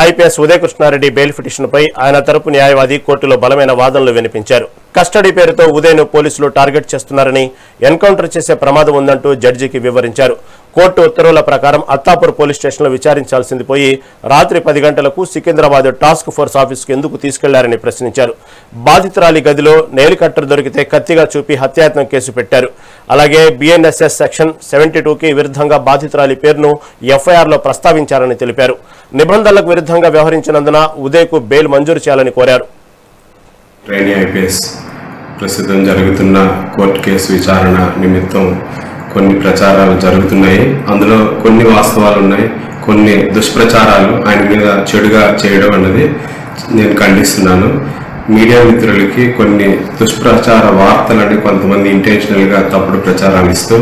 IPS ఉదయ Krishna Reddy bail పిటిషన్పై ఆయన తరపు న్యాయవాది కోర్టులో బలమైన వాదనలు వినిపించారు. కస్టడీ పేరుతో ఉదయను పోలీసులు టార్గెట్ చేస్తున్నారని, ఎన్కౌంటర్ చేసే ప్రమాదం ఉందంటూ జడ్జికి వివరించారు. కోర్టు ఉత్తర్వుల ప్రకారం అత్తాపూర్ పోలీస్ స్టేషన్లో విచారించాల్సింది పోయి రాత్రి 10 గంటలకు సికింద్రాబాద్ టాస్క్ ఫోర్స్ ఆఫీసుకు ఎందుకు తీసుకెళ్లారని ప్రశ్నించారు. బాధితురాలి గదిలో నెయిల్ కట్టర్ దొరికితే కత్తిగా చూపి హత్యాయత్నం కేసు పెట్టారు. అలాగే బిఎన్ఎస్ఎస్ సెక్షన్ 72కి విరుద్ధంగా బాధితురాలి పేరును ఎఫ్ఐఆర్లో ప్రస్తావించారని తెలిపారు. నిబంధనలకు విరుద్ధంగా వ్యవహరించినందున ఉదయ్కు బెయిల్ మంజూరు చేయాలని కోరారు. ట్రైనీ ఐపీఎస్ ప్రస్తుతం జరుగుతున్న కోర్టు కేసు విచారణ నిమిత్తం కొన్ని ప్రచారాలు జరుగుతున్నాయి. అందులో కొన్ని వాస్తవాలు ఉన్నాయి, కొన్ని దుష్ప్రచారాలు ఆయన మీద చెడుగా చేయడం అన్నది నేను ఖండిస్తున్నాను. మీడియా మిత్రులకి కొన్ని దుష్ప్రచార వార్తలని కొంతమంది ఇంటెన్షనల్గా తప్పుడు ప్రచారాలు ఇస్తూ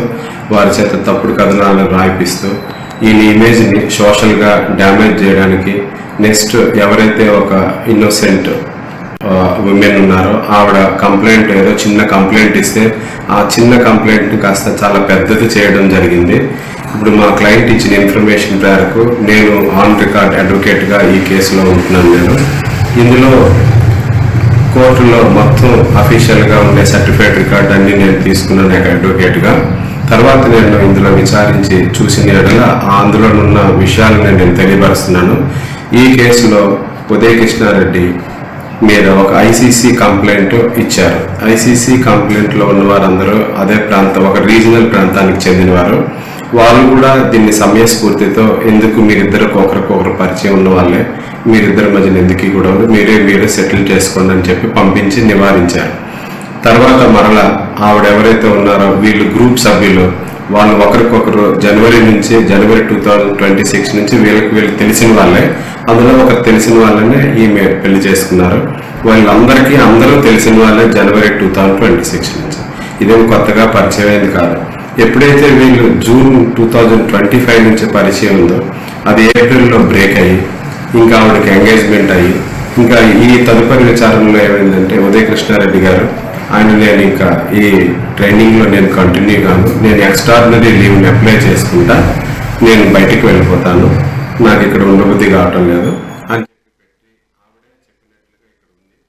వారి చేత తప్పుడు కథనాలను రాయిపిస్తూ ఈ ఇమేజ్ని సోషల్గా డ్యామేజ్ చేయడానికి, నెక్స్ట్ ఎవరైతే ఒక ఇన్నోసెంట్ ఉమెన్ ఉన్నారో ఆవిడ కంప్లైంట్ ఏదో చిన్న కంప్లైంట్ ఇస్తే ఆ చిన్న కంప్లైంట్ని కాస్త చాలా పెద్దది చేయడం జరిగింది. ఇప్పుడు మా క్లయింట్ ఇచ్చిన ఇన్ఫర్మేషన్ మేరకు నేను ఆన్ రికార్డ్ అడ్వకేట్గా ఈ కేసులో ఉంటున్నాను. ఇందులో కోర్టులో మొత్తం అఫీషియల్గా ఉండే సర్టిఫైడ్ రికార్డ్ అన్ని నేను తీసుకున్నాను అడ్వకేట్గా. తర్వాత నేను ఇందులో విచారించి చూసిన ఎడల అందులో ఉన్న విషయాలను నేను తెలియపరుస్తున్నాను. ఈ కేసులో ఉదయ కృష్ణారెడ్డి మీద ఒక ఐసీసీ కంప్లైంట్ ఇచ్చారు. ఐసీసీ కంప్లైంట్లో ఉన్న వారందరూ అదే ప్రాంతం, ఒక రీజనల్ ప్రాంతానికి చెందినవారు. వాళ్ళు కూడా దీన్ని సమయస్ఫూర్తితో ఎందుకు మీరిద్దరు ఒకరికొకరు పరిచయం ఉన్న వాళ్ళే, మీరిద్దరి మధ్యన ఎందుకు కూడా మీరే సెటిల్ చేసుకోండి అని చెప్పి పంపించి నివారించారు. తర్వాత మరలా ఆవిడెవరైతే ఉన్నారో వీళ్ళు గ్రూప్ సభ్యులు వాళ్ళు ఒకరికొకరు జనవరి 2026 నుంచి వీళ్ళకి తెలిసిన వాళ్ళే, అందులో ఒకరు తెలిసిన వాళ్ళనే ఈమె పెళ్లి చేసుకున్నారు. వాళ్ళందరికీ అందరూ తెలిసిన వాళ్ళే జనవరి 2026 నుంచి. ఇదేం కొత్తగా పరిచయం అయింది కాదు. ఎప్పుడైతే వీళ్ళు జూన్ 2025 నుంచి పరిచయం ఉందో అది ఏప్రిల్లో బ్రేక్ అయ్యి ఇంకా ఆవిడకి ఎంగేజ్మెంట్ అయ్యి ఇంకా ఈ తదుపరి విచారణలో ఏమైందంటే ఉదయ కృష్ణారెడ్డి గారు నేను ఇంకా ఈ ట్రైనింగ్లో నేను కంటిన్యూ కాను, నేను ఎక్స్ట్రాడినరీ లీవ్ని అప్లై చేసుకుంటా, నేను బయటికి వెళ్ళిపోతాను, నాకు ఇక్కడ ఉండబుద్ధి కావటం లేదు,